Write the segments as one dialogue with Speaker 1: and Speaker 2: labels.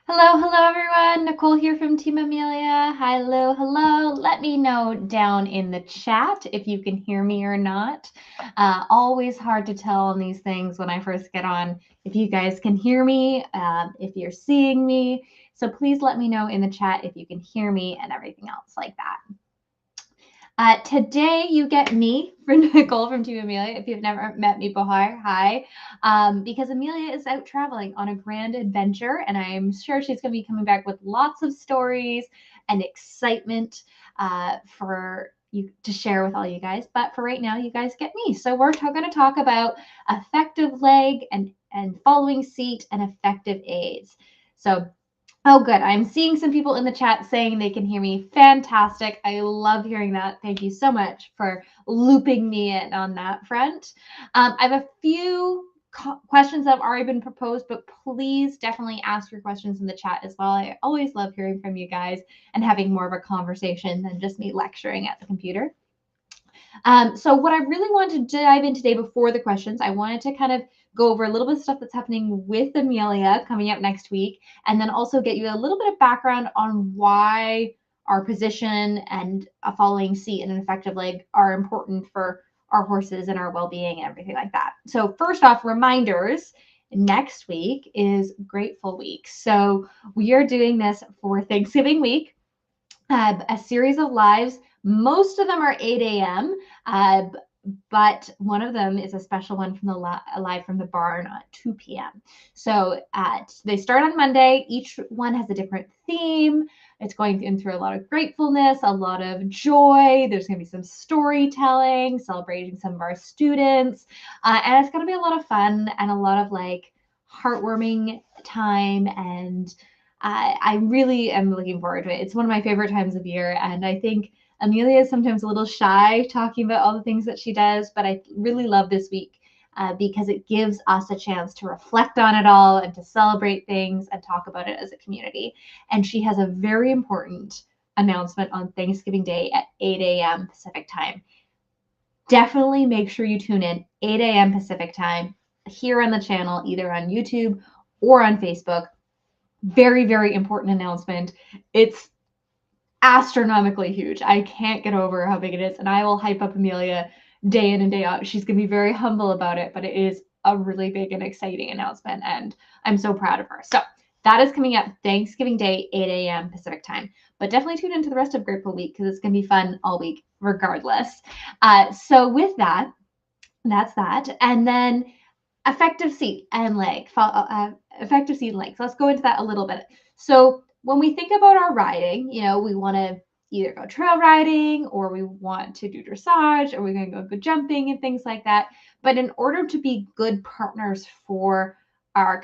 Speaker 1: Hello everyone. Nicole here from Team Amelia. Hello. Let me know down in the chat if you can hear me or not. Always hard to tell on these things when I first get on if you guys can hear me, if you're seeing me. So please let me know in the chat if you can hear me and everything else like that. Today you get me for Nicole from Team Amelia. If you've never met me before, hi. Because Amelia is out traveling on a grand adventure, and I'm sure she's going to be coming back with lots of stories and excitement for you to share with all you guys. But for right now, you guys get me. So we're going to talk about effective leg and following seat and effective aids. So oh, good. I'm seeing some people in the chat saying they can hear me. Fantastic. I love hearing that. Thank you so much for looping me in on that front. I have a few questions that have already been proposed, but please definitely ask your questions in the chat as well. I always love hearing from you guys and having more of a conversation than just me lecturing at the computer. So what I really wanted to dive in today before the questions, I wanted to kind of go over a little bit of stuff that's happening with Amelia coming up next week, and then also get you a little bit of background on why our position and a following seat and an effective leg are important for our horses and our well-being and everything like that. So first off, reminders. Next week is Grateful Week. So we are doing this for Thanksgiving week, a series of lives. Most of them are 8 a.m. But one of them is a special one from the live from the barn at 2 p.m. So they start on Monday. Each one has a different theme. It's going in through a lot of gratefulness, a lot of joy. There's going to be some storytelling, celebrating some of our students, and it's going to be a lot of fun and a lot of like heartwarming time. And I really am looking forward to it. It's one of my favorite times of year, and I think Amelia is sometimes a little shy talking about all the things that she does, but I really love this week because it gives us a chance to reflect on it all and to celebrate things and talk about it as a community. And she has a very important announcement on Thanksgiving Day at 8 a.m. Pacific time. Definitely make sure you tune in 8 a.m. Pacific time here on the channel, either on YouTube or on Facebook. Very, very important announcement. It's astronomically huge. I can't get over how big it is, and I will hype up Amelia day in and day out. She's going to be very humble about it, but it is a really big and exciting announcement, and I'm so proud of her. So that is coming up Thanksgiving Day, 8 a.m. Pacific time. But definitely tune into the rest of Grateful Week because it's going to be fun all week regardless. So with that, that's that. And then effective seat and leg, effective seat and leg. So let's go into that a little bit. So when we think about our riding, we want to either go trail riding or we want to do dressage or we're going to go jumping and things like that. But in order to be good partners for our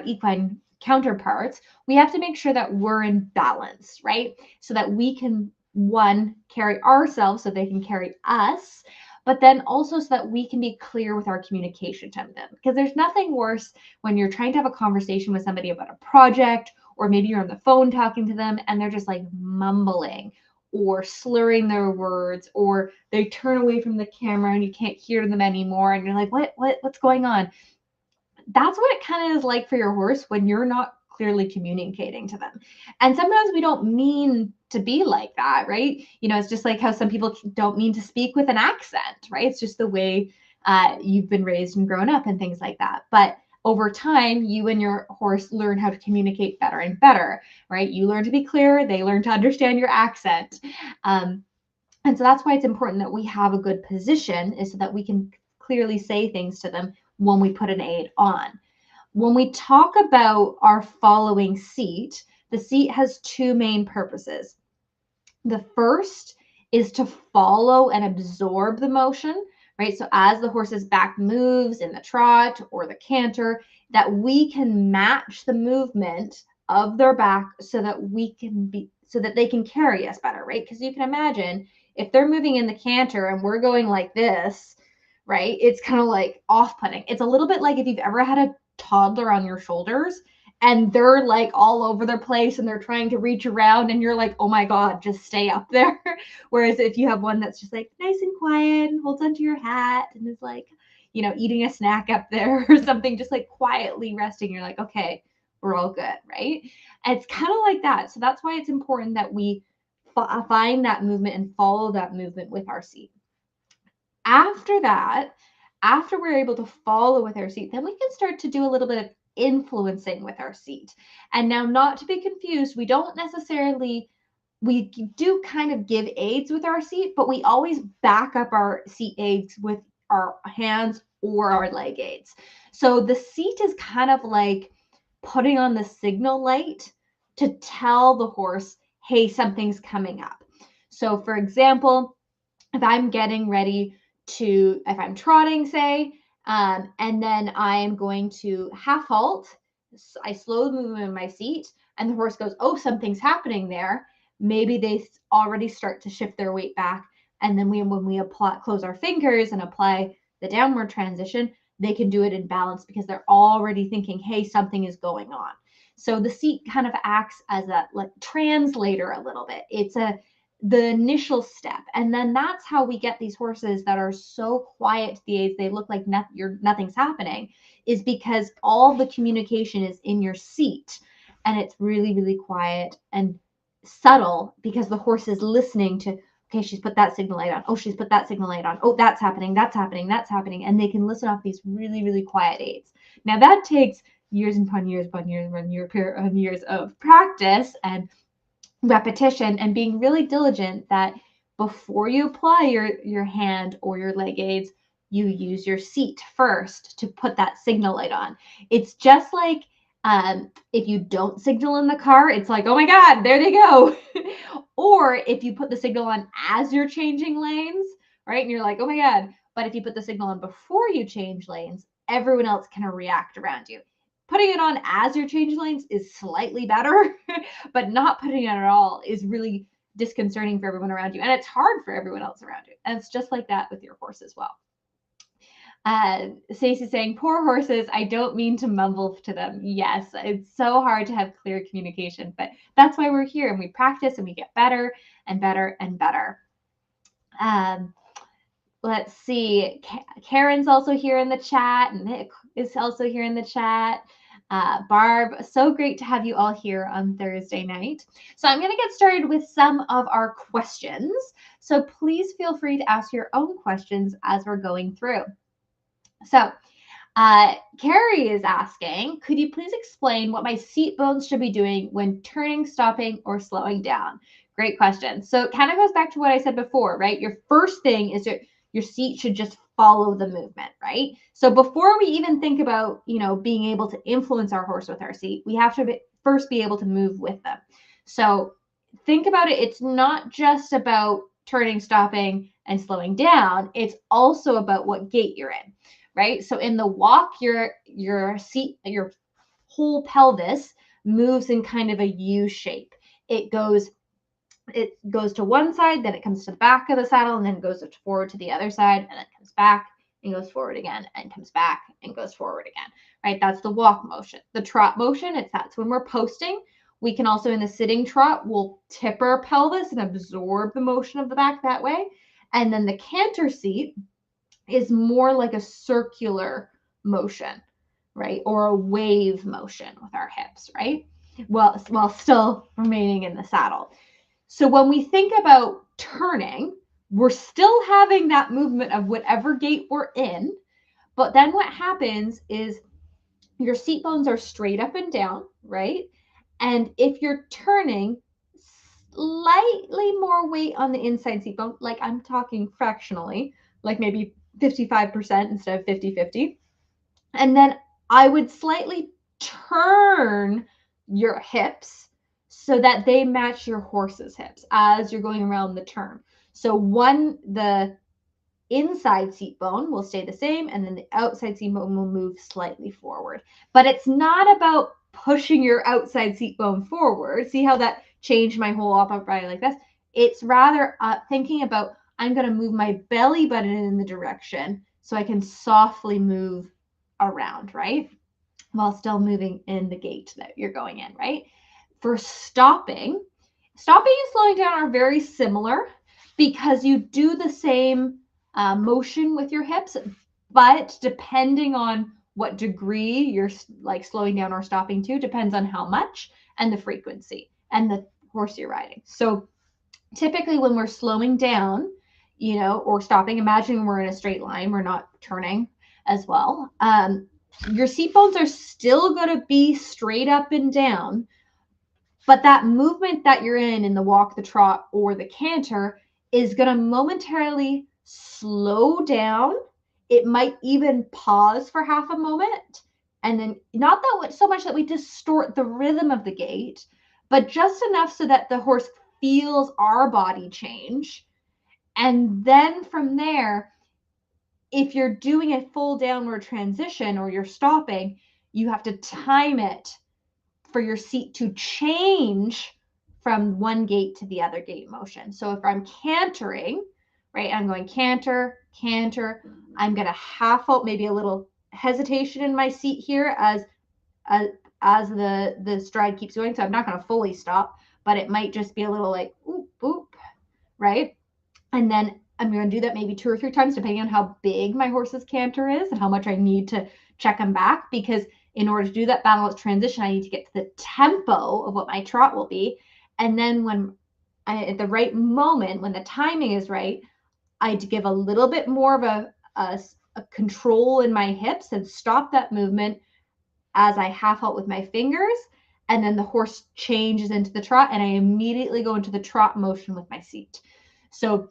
Speaker 1: equine counterparts, we have to make sure that we're in balance, right? So that we can, one, carry ourselves so they can carry us, but then also so that we can be clear with our communication to them. Because there's nothing worse when you're trying to have a conversation with somebody about a project, or maybe you're on the phone talking to them and they're just like mumbling or slurring their words, or they turn away from the camera and you can't hear them anymore and you're like, what's going on? That's what it kind of is like for your horse when you're not clearly communicating to them. And sometimes we don't mean to be like that, right? It's just like how some people don't mean to speak with an accent, right? It's just the way you've been raised and grown up and things like that. But over time, you and your horse learn how to communicate better and better, right? You learn to be clear, they learn to understand your accent. And so that's why it's important that we have a good position, is so that we can clearly say things to them when we put an aid on. When we talk about our following seat, the seat has two main purposes. The first is to follow and absorb the motion, right? So as the horse's back moves in the trot or the canter, that we can match the movement of their back so that they can carry us better, right? Because you can imagine if they're moving in the canter and we're going like this, right? It's kind of like off-putting. It's a little bit like if you've ever had a toddler on your shoulders and they're like all over their place and they're trying to reach around and you're like, oh my God, just stay up there. Whereas if you have one that's just like nice and quiet and holds onto your hat and is like, eating a snack up there or something, just like quietly resting, you're like, okay, we're all good, right? And it's kind of like that. So that's why it's important that we find that movement and follow that movement with our seat. After that, after we're able to follow with our seat, then we can start to do a little bit of influencing with our seat. And now, not to be confused, we don't necessarily, we do kind of give aids with our seat, but we always back up our seat aids with our hands or our leg aids. So the seat is kind of like putting on the signal light to tell the horse, hey, something's coming up. So for example, if I'm getting ready to, if I'm trotting, say, and then I am going to half halt, I slow the movement in my seat, and the horse goes, oh, something's happening there. Maybe they already start to shift their weight back. And then when we apply, close our fingers and apply the downward transition, they can do it in balance because they're already thinking, hey, something is going on. So the seat kind of acts as a like translator a little bit. It's the initial step. And then that's how we get these horses that are so quiet to the aids, they look like nothing's happening, is because all the communication is in your seat. And it's really, really quiet and subtle because the horse is listening to, okay, she's put that signal light on. Oh, she's put that signal light on. Oh, that's happening. That's happening. That's happening. And they can listen off these really, really quiet aids. Now that takes years upon years upon years upon years of practice and repetition and being really diligent that before you apply your hand or your leg aids, you use your seat first to put that signal light on. It's just like if you don't signal in the car, it's like, oh my God, there they go. Or if you put the signal on as you're changing lanes, right? And you're like, oh my God. But if you put the signal on before you change lanes, everyone else can react around you. Putting it on as you're changing lanes is slightly better, but not putting it on at all is really disconcerting for everyone around you. And it's hard for everyone else around you. And it's just like that with your horse as well. Stacey saying, poor horses, I don't mean to mumble to them. Yes, it's so hard to have clear communication, but that's why we're here and we practice and we get better and better and better. Let's see. Karen's also here in the chat. Nick is also here in the chat. Barb, so great to have you all here on Thursday night. So I'm going to get started with some of our questions. So please feel free to ask your own questions as we're going through. So Carrie is asking, could you please explain what my seat bones should be doing when turning, stopping, or slowing down? Great question. So it kind of goes back to what I said before, right? Your first thing is your seat should just follow the movement, right? So before we even think about, being able to influence our horse with our seat, we have to first be able to move with them. So think about it. It's not just about turning, stopping, and slowing down. It's also about what gait you're in, right? So in the walk, your seat, your whole pelvis moves in kind of a U shape. It goes to one side, then it comes to the back of the saddle, and then goes forward to the other side, and then comes back and goes forward again, and comes back and goes forward again, right? That's the walk motion. The trot motion, that's when we're posting. We can also, in the sitting trot, we'll tip our pelvis and absorb the motion of the back that way. And then the canter seat is more like a circular motion, right? Or a wave motion with our hips, right? Well, while still remaining in the saddle. So when we think about turning, we're still having that movement of whatever gait we're in. But then what happens is your seat bones are straight up and down, right? And if you're turning, slightly more weight on the inside seat bone, like I'm talking fractionally, like maybe 55% instead of 50-50. And then I would slightly turn your hips so that they match your horse's hips as you're going around the turn. So the inside seat bone will stay the same, and then the outside seat bone will move slightly forward. But it's not about pushing your outside seat bone forward. See how that changed my whole upper body like this? It's rather thinking about, I'm going to move my belly button in the direction so I can softly move around, right? While still moving in the gait that you're going in, right? For stopping and slowing down are very similar because you do the same motion with your hips, but depending on what degree you're like slowing down or stopping to depends on how much and the frequency and the horse you're riding. So typically when we're slowing down, or stopping, imagine we're in a straight line, we're not turning as well. Your seat bones are still going to be straight up and down, but that movement that you're in the walk, the trot, or the canter is going to momentarily slow down. It might even pause for half a moment. And then not that so much that we distort the rhythm of the gait, but just enough so that the horse feels our body change. And then from there, if you're doing a full downward transition or you're stopping, you have to time it for your seat to change from one gait to the other gait motion. So if I'm cantering, right, I'm going canter, canter, I'm going to half out, maybe a little hesitation in my seat here as the stride keeps going. So I'm not going to fully stop, but it might just be a little like, oop, oop, right? And then I'm going to do that maybe 2 or 3 times, depending on how big my horse's canter is and how much I need to check him back. Because in order to do that balanced transition, I need to get to the tempo of what my trot will be. And then when at the right moment, when the timing is right, I'd give a little bit more of a control in my hips and stop that movement as I half out with my fingers. And then the horse changes into the trot and I immediately go into the trot motion with my seat. So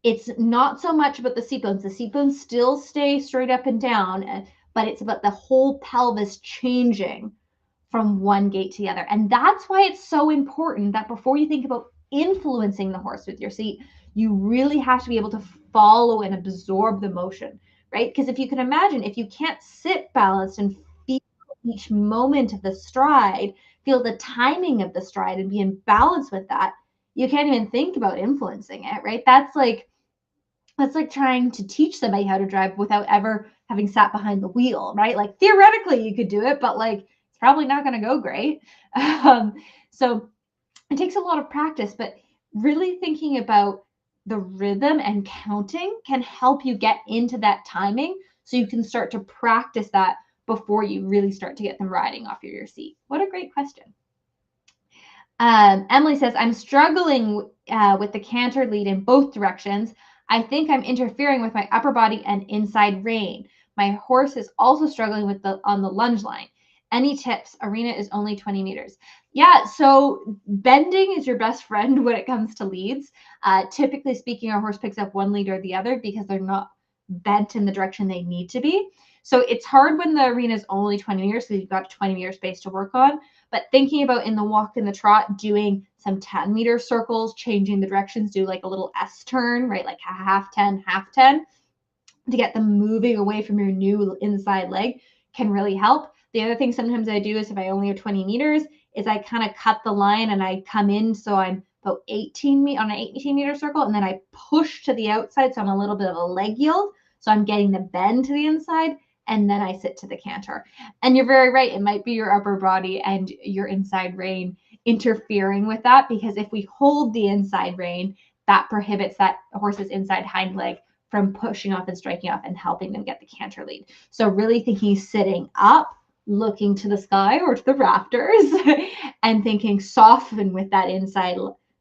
Speaker 1: it's not so much about the seat bones. The seat bones still stay straight up and down, but it's about the whole pelvis changing from one gait to the other. And that's why it's so important that before you think about influencing the horse with your seat, you really have to be able to follow and absorb the motion, right? Because if you can imagine, if you can't sit balanced and feel each moment of the stride, feel the timing of the stride and be in balance with that, you can't even think about influencing it, right? That's like trying to teach somebody how to drive without ever having sat behind the wheel, right? Like theoretically you could do it, but like it's probably not going to go great. So it takes a lot of practice, but really thinking about the rhythm and counting can help you get into that timing so you can start to practice that before you really start to get them riding off of your seat. What a great question. Emily says, I'm struggling with the canter lead in both directions. I think I'm interfering with my upper body and inside rein. My horse is also struggling with on the lunge line. Any tips? Arena is only 20 meters. Yeah, so bending is your best friend when it comes to leads. Typically speaking, our horse picks up one lead or the other because they're not bent in the direction they need to be. So it's hard when the arena is only 20 meters, so you've got 20 meter space to work on. But thinking about in the walk and the trot, doing some 10-meter circles, changing the directions, do like a little S turn, right? Like half 10, to get them moving away from your new inside leg can really help. The other thing sometimes I do is if I only have 20 meters, is I kind of cut the line and I come in so I'm about 18 on an 18-meter circle, and then I push to the outside, so I'm a little bit of a leg yield. So I'm getting the bend to the inside, and then I sit to the canter. And you're very right. It might be your upper body and your inside rein interfering with that, because if we hold the inside rein, that prohibits that horse's inside hind leg from pushing off and striking off and helping them get the canter lead. So really thinking sitting up, looking to the sky or to the rafters and thinking soften with that inside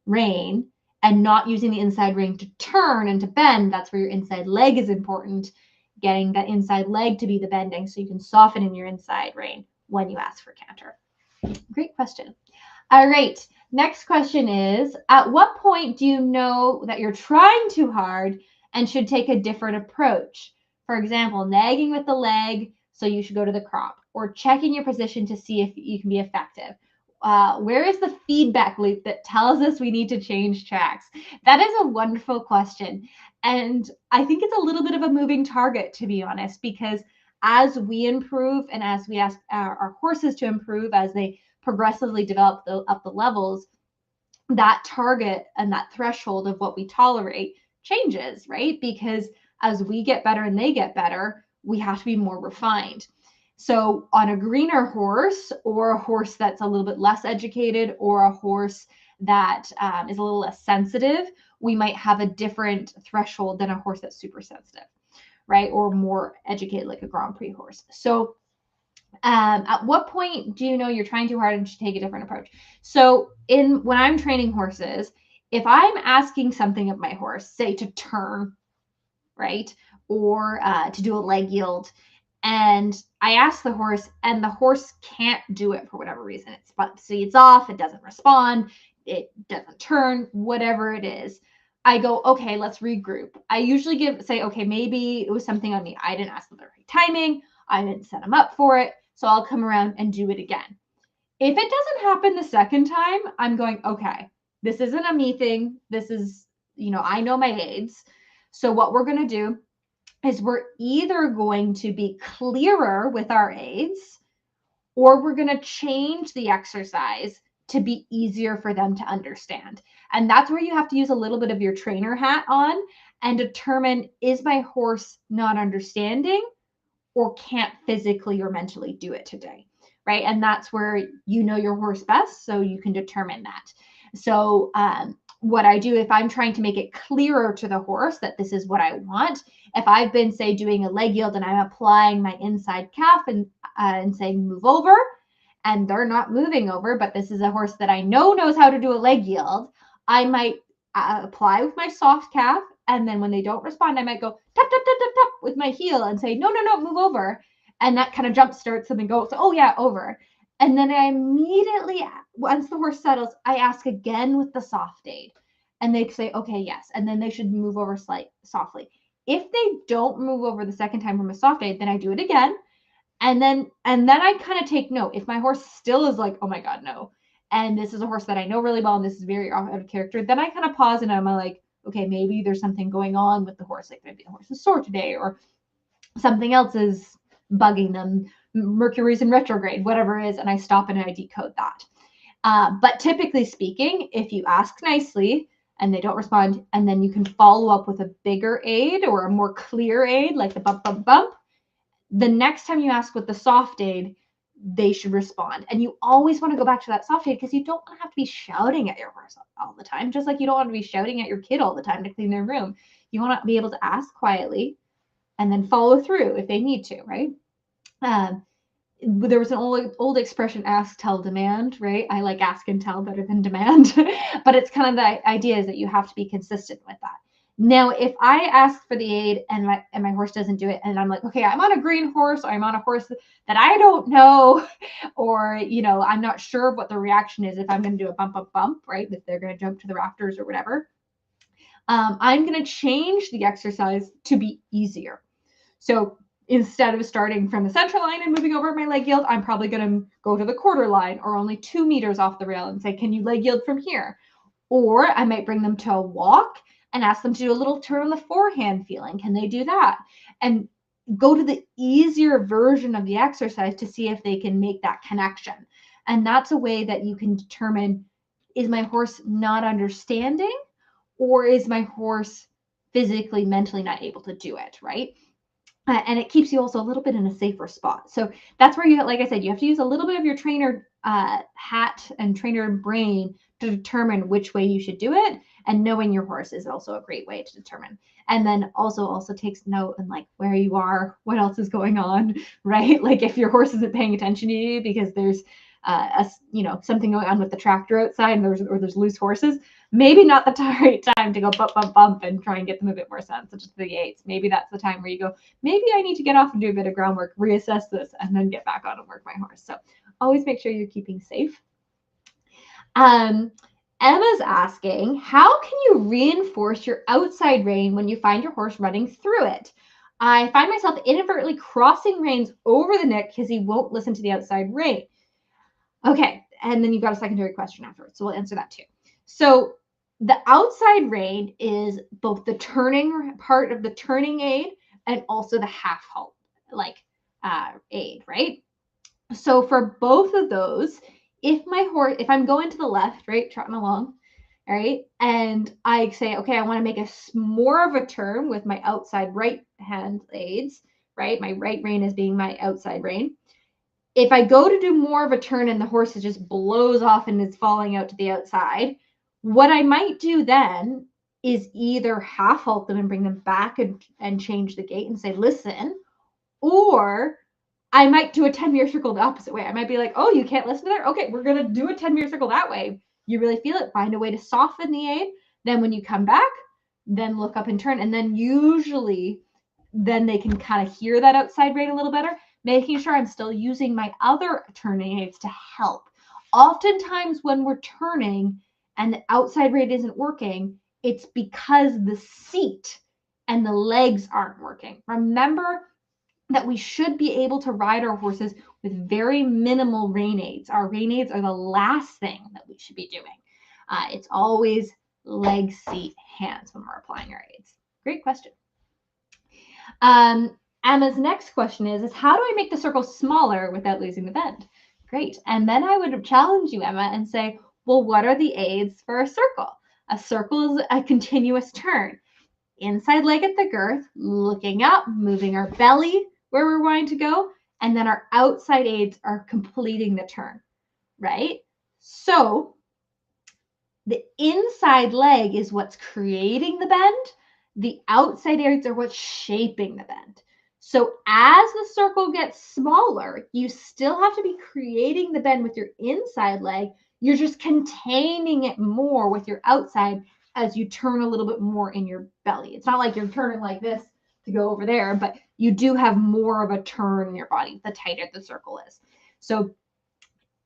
Speaker 1: rein and not using the inside rein to turn and to bend. That's where your inside leg is important. Getting that inside leg to be the bending so you can soften in your inside rein when you ask for canter. Great question. All right. Next question is, at what point do you know that you're trying too hard and should take a different approach? For example, nagging with the leg, so you should go to the crop, or checking your position to see if you can be effective. Where is the feedback loop that tells us we need to change tracks? That is a wonderful question. And I think it's a little bit of a moving target, to be honest, because as we improve and as we ask our horses to improve, as they progressively develop up the levels, that target and that threshold of what we tolerate changes, right? Because as we get better and they get better, we have to be more refined. So on a greener horse, or a horse that's a little bit less educated, or a horse that is a little less sensitive, we might have a different threshold than a horse that's super sensitive, right? Or more educated, like a Grand Prix horse. So at what point do you know you're trying too hard and should take a different approach? So when I'm training horses, if I'm asking something of my horse, say to turn, right, or to do a leg yield, and I ask the horse and the horse can't do it for whatever reason, it's off, it doesn't respond, it doesn't turn, whatever it is, I go, okay, let's regroup. I usually say, okay, maybe it was something on me. I didn't ask them the right timing. I didn't set them up for it. So I'll come around and do it again. If it doesn't happen the second time, I'm going, okay, this isn't a me thing. This is, I know my aids. So what we're going to do is we're either going to be clearer with our aids, or we're going to change the exercise to be easier for them to understand. And that's where you have to use a little bit of your trainer hat on and determine, is my horse not understanding or can't physically or mentally do it today, right? And that's where you know your horse best, so you can determine that. So what I do, if I'm trying to make it clearer to the horse that this is what I want, if I've been, say, doing a leg yield and I'm applying my inside calf and saying move over, and they're not moving over, but this is a horse that I know knows how to do a leg yield, I might apply with my soft calf, and then when they don't respond, I might go tap, tap, tap, tap, tap with my heel and say, no, no, no, move over. And that kind of jump starts them and goes, oh yeah, over. And then I immediately, once the horse settles, I ask again with the soft aid. And they say, okay, yes. And then they should move over softly. If they don't move over the second time from a soft aid, then I do it again. And then I kind of take note. If my horse still is like, oh my God, no. And this is a horse that I know really well, and this is very out of character, then I kind of pause and I'm like, okay, maybe there's something going on with the horse. Like maybe the horse is sore today, or something else is bugging them. Mercury's in retrograde, whatever it is. And I stop and I decode that. But typically speaking, if you ask nicely and they don't respond, and then you can follow up with a bigger aid or a more clear aid, like the bump, bump, bump, the next time you ask with the soft aid, they should respond. And you always want to go back to that soft aid because you don't want to have to be shouting at your horse all the time, just like you don't want to be shouting at your kid all the time to clean their room. You want to be able to ask quietly and then follow through if they need to, right? There was an old expression, ask, tell, demand, right? I like ask and tell better than demand, but it's kind of the idea is that you have to be consistent with that. Now, if I ask for the aid and my horse doesn't do it, and I'm like, okay, I'm on a green horse, or I'm on a horse that I don't know, or I'm not sure what the reaction is if I'm going to do a bump, bump, bump, right? If they're going to jump to the rafters or whatever, I'm going to change the exercise to be easier. So instead of starting from the central line and moving over my leg yield, I'm probably going to go to the quarter line or only 2 meters off the rail and say, can you leg yield from here? Or I might bring them to a walk and ask them to do a little turn on the forehand feeling. Can they do that? And go to the easier version of the exercise to see if they can make that connection. And that's a way that you can determine, is my horse not understanding, or is my horse physically, mentally not able to do it, right? And it keeps you also a little bit in a safer spot. So that's where you, like I said, you have to use a little bit of your trainer hat and trainer brain to determine which way you should do it. And knowing your horse is also a great way to determine. And then also takes note and like where you are, what else is going on, right? Like if your horse isn't paying attention to you because there's something going on with the tractor outside and there's loose horses, maybe not the right time to go bump, bump, bump and try and get them a bit more sensitive to the aids. Maybe that's the time where you go, maybe I need to get off and do a bit of groundwork, reassess this, and then get back on and work my horse. So always make sure you're keeping safe. Emma's asking, how can you reinforce your outside rein when you find your horse running through it? I find myself inadvertently crossing reins over the neck because he won't listen to the outside rein. Okay, and then you've got a secondary question afterwards, so we'll answer that too. So the outside rein is both the turning part of the turning aid and also the half halt aid, right? So for both of those, if I'm going to the left, right, trotting along, right, and I say, okay, I want to make more of a turn with my outside right hand aids, right? My right rein is being my outside rein. If I go to do more of a turn and the horse just blows off and is falling out to the outside, what I might do then is either half halt them and bring them back and change the gait and say, listen, or I might do a 10-meter circle the opposite way. I might be like, oh, you can't listen to there? Okay, we're going to do a 10-meter circle that way. You really feel it. Find a way to soften the aid. Then when you come back, then look up and turn. And then usually, then they can kind of hear that outside rein a little better, making sure I'm still using my other turning aids to help. Oftentimes when we're turning and the outside rein isn't working, it's because the seat and the legs aren't working. Remember that we should be able to ride our horses with very minimal rein aids. Our rein aids are the last thing that we should be doing. It's always leg, seat, hands when we're applying our aids. Great question. Emma's next question is how do I make the circle smaller without losing the bend? Great. And then I would challenge you, Emma, and say, well, what are the aids for a circle? A circle is a continuous turn. Inside leg at the girth, looking up, moving our belly where we're wanting to go, and then our outside aids are completing the turn, right? So the inside leg is what's creating the bend. The outside aids are what's shaping the bend. So as the circle gets smaller, you still have to be creating the bend with your inside leg. You're just containing it more with your outside as you turn a little bit more in your belly. It's not like you're turning like this to go over there, but you do have more of a turn in your body the tighter the circle is. So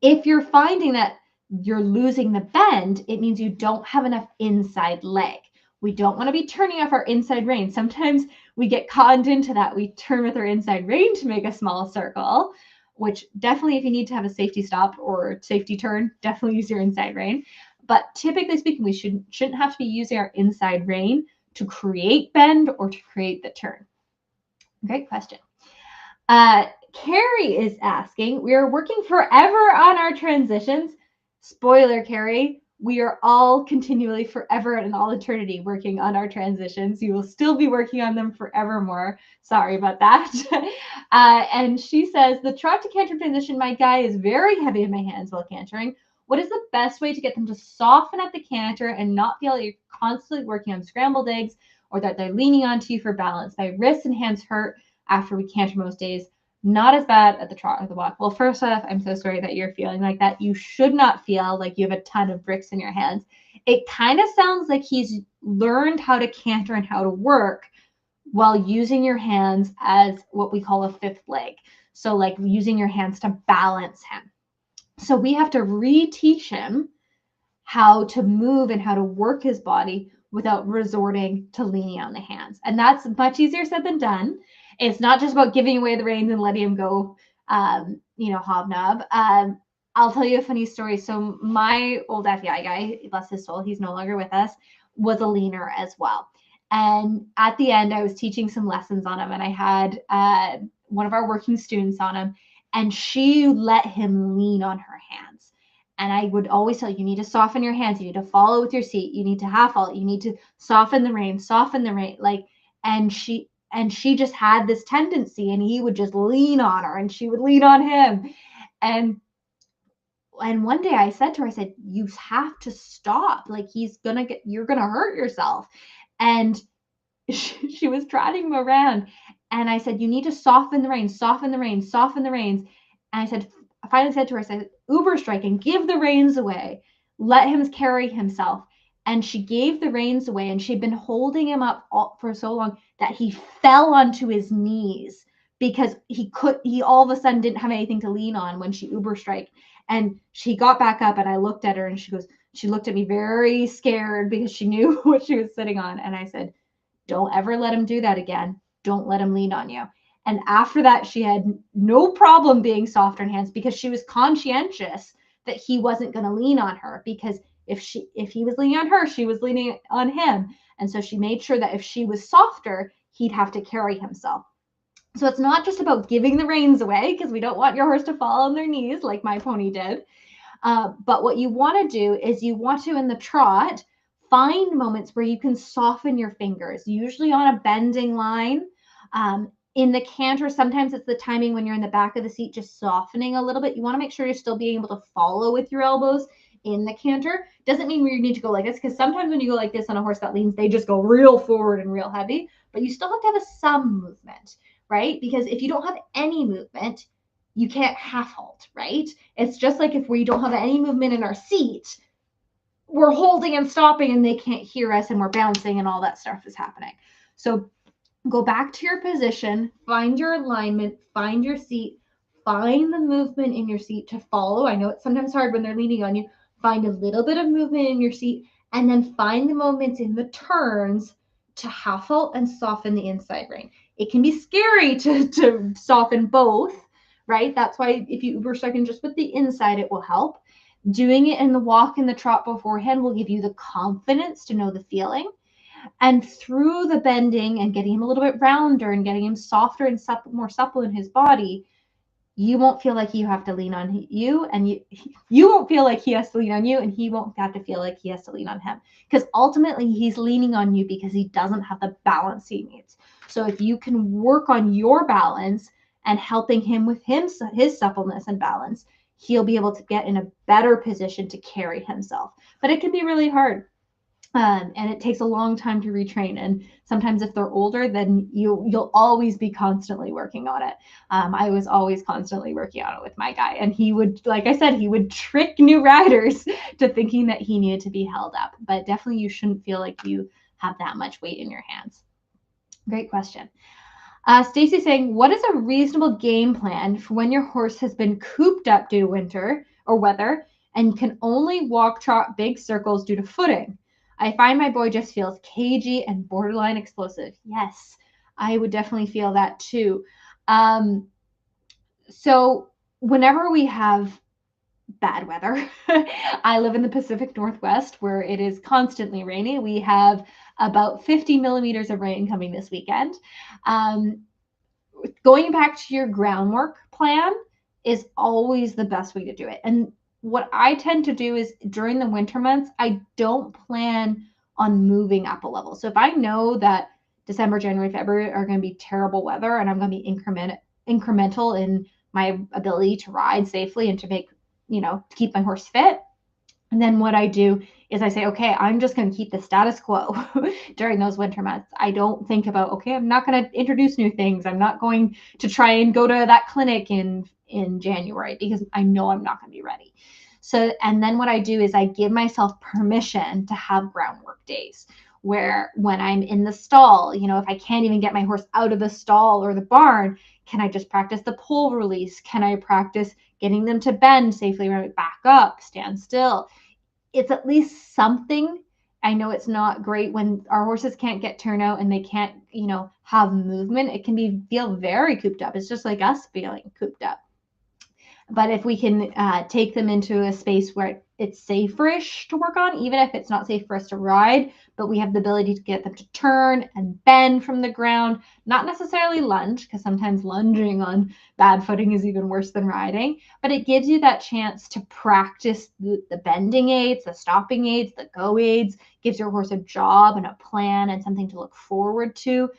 Speaker 1: if you're finding that you're losing the bend, it means you don't have enough inside leg. We don't want to be turning off our inside rein. Sometimes we get conned into that. We turn with our inside rein to make a small circle, which definitely if you need to have a safety stop or safety turn, definitely use your inside rein. But typically speaking, we shouldn't have to be using our inside rein to create bend or to create the turn. Great question. Carrie is asking, we are working forever on our transitions. Spoiler, Carrie, we are all continually forever and in all eternity working on our transitions. You will still be working on them forevermore. Sorry about that. And she says, the trot to canter transition, my guy is very heavy in my hands while cantering. What is the best way to get them to soften at the canter and not feel like you're constantly working on scrambled eggs or that they're leaning onto you for balance? My wrists and hands hurt after we canter most days. Not as bad at the trot or the walk. Well, first off, I'm so sorry that you're feeling like that. You should not feel like you have a ton of bricks in your hands. It kind of sounds like he's learned how to canter and how to work while using your hands as what we call a fifth leg. So like using your hands to balance him. So we have to reteach him how to move and how to work his body without resorting to leaning on the hands. And that's much easier said than done. It's not just about giving away the reins and letting him go, hobnob. I'll tell you a funny story. So my old FEI guy, bless his soul, he's no longer with us, was a leaner as well. And at the end, I was teaching some lessons on him, and I had one of our working students on him, and she let him lean on her hands. And I would always tell you, you need to soften your hands. You need to follow with your seat. You need to half follow. You need to soften the rein, and she just had this tendency, and he would just lean on her and she would lean on him. And one day I said to her, I said, you have to stop. Like you're going to hurt yourself. And she was trotting him around. And I said, you need to soften the reins, soften the reins, soften the reins. And I finally said to her, I said, Uber strike and give the reins away. Let him carry himself. And she gave the reins away, and she'd been holding him up for so long that he fell onto his knees because he all of a sudden didn't have anything to lean on when she Uber strike. And she got back up, and I looked at her, and she looked at me very scared because she knew what she was sitting on. And I said, don't ever let him do that again. Don't let him lean on you. And after that, she had no problem being softer in hands because she was conscientious that he wasn't going to lean on her, because if he was leaning on her, she was leaning on him. And so she made sure that if she was softer, he'd have to carry himself. So it's not just about giving the reins away, because we don't want your horse to fall on their knees like my pony did. But what you want to do is you want to, in the trot, find moments where you can soften your fingers, usually on a bending line. In the canter, sometimes it's the timing when you're in the back of the seat, just softening a little bit. You want to make sure you're still being able to follow with your elbows in the canter. Doesn't mean you need to go like this, because sometimes when you go like this on a horse that leans, they just go real forward and real heavy, but you still have to have some movement, right? Because if you don't have any movement, you can't half halt, right? It's just like if we don't have any movement in our seat, we're holding and stopping and they can't hear us and we're bouncing and all that stuff is happening. So go back to your position, find your alignment, find your seat, find the movement in your seat to follow. I know it's sometimes hard when they're leaning on you. Find a little bit of movement in your seat, and then find the moments in the turns to half halt and soften the inside rein. It can be scary to soften both, right? That's why if you were starting just with the inside, it will help. Doing it in the walk and the trot beforehand will give you the confidence to know the feeling. And through the bending and getting him a little bit rounder and getting him softer and more supple in his body, you won't feel like you have to lean on you, and you won't feel like he has to lean on you, and he won't have to feel like he has to lean on him, because ultimately he's leaning on you because he doesn't have the balance he needs. So if you can work on your balance and helping him with his suppleness and balance, he'll be able to get in a better position to carry himself. But it can be really hard. And it takes a long time to retrain. And sometimes if they're older, then you'll always be constantly working on it. I was always constantly working on it with my guy. And he would, like I said, he would trick new riders to thinking that he needed to be held up. But definitely you shouldn't feel like you have that much weight in your hands. Great question. Stacy saying, what is a reasonable game plan for when your horse has been cooped up due to winter or weather and can only walk trot big circles due to footing? I find my boy just feels cagey and borderline explosive. Yes, I would definitely feel that too. So whenever we have bad weather, I live in the Pacific Northwest where it is constantly rainy. We have about 50 millimeters of rain coming this weekend. Going back to your groundwork plan is always the best way to do it. And what I tend to do is during the winter months, I don't plan on moving up a level. So if I know that December, January, February are going to be terrible weather and I'm going to be incremental in my ability to ride safely and to make, to keep my horse fit, and then what I do is I say, okay, I'm just going to keep the status quo during those winter months. I don't think about, okay, I'm not going to introduce new things. I'm not going to try and go to that clinic in January because I know I'm not going to be ready. So, and then what I do is I give myself permission to have groundwork days where when I'm in the stall, if I can't even get my horse out of the stall or the barn, can I just practice the pole release? Can I practice getting them to bend safely, back up, stand still? It's at least something. I know it's not great when our horses can't get turnout and they can't, have movement. It can feel very cooped up. It's just like us feeling cooped up. But if we can take them into a space where it's safe-ish to work on, even if it's not safe for us to ride, but we have the ability to get them to turn and bend from the ground, not necessarily lunge, because sometimes lunging on bad footing is even worse than riding, but it gives you that chance to practice the bending aids, the stopping aids, the go aids, gives your horse a job and a plan and something to look forward to.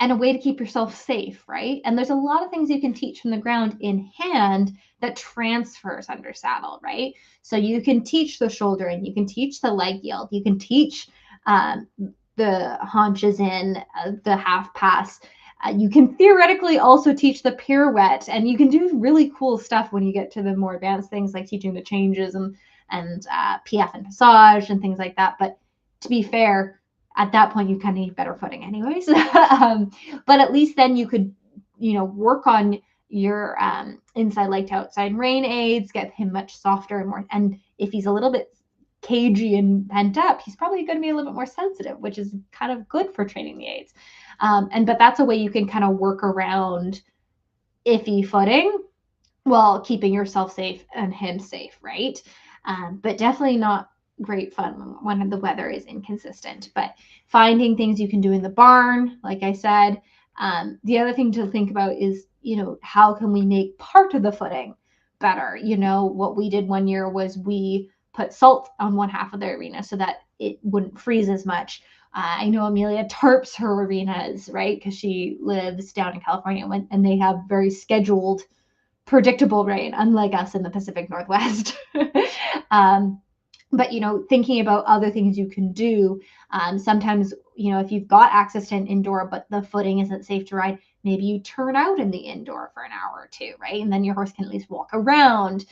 Speaker 1: And a way to keep yourself safe, right? And there's a lot of things you can teach from the ground in hand that transfers under saddle, right? So you can teach the shoulder and you can teach the leg yield. You can teach the haunches in, the half pass. You can theoretically also teach the pirouette, and you can do really cool stuff when you get to the more advanced things like teaching the changes and PF and passage and things like that. But to be fair, at that point, you kind of need better footing anyways. But at least then you could, work on your inside leg to outside rein aids, get him much softer and more. And if he's a little bit cagey and pent up, he's probably going to be a little bit more sensitive, which is kind of good for training the aids. But that's a way you can kind of work around iffy footing while keeping yourself safe and him safe, right? But definitely not great fun when the weather is inconsistent. But finding things you can do in the barn, like I said. The other thing to think about is, how can we make part of the footing better? What we did one year was we put salt on one half of the arena so that it wouldn't freeze as much. I know Amelia tarps her arenas, right? Because she lives down in California and they have very scheduled predictable rain, unlike us in the Pacific Northwest. But, thinking about other things you can do, sometimes, if you've got access to an indoor, but the footing isn't safe to ride, maybe you turn out in the indoor for an hour or two, right? And then your horse can at least walk around.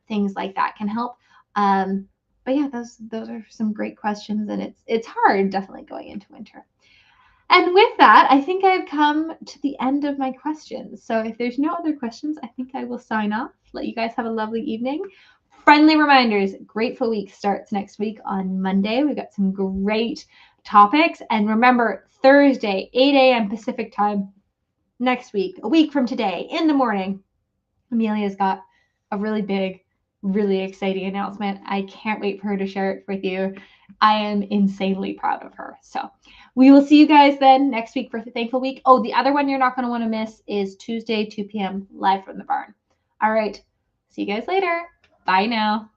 Speaker 1: Things like that can help. But yeah, those are some great questions, and it's hard definitely going into winter. And with that, I think I've come to the end of my questions. So if there's no other questions, I think I will sign off. Let you guys have a lovely evening. Friendly reminders, Grateful Week starts next week on Monday. We've got some great topics. And remember, Thursday, 8 a.m. Pacific time next week, a week from today in the morning, Amelia's got a really big, really exciting announcement. I can't wait for her to share it with you. I am insanely proud of her. So we will see you guys then next week for the Thankful Week. Oh, the other one you're not going to want to miss is Tuesday, 2 p.m. live from the barn. All right. See you guys later. Bye now.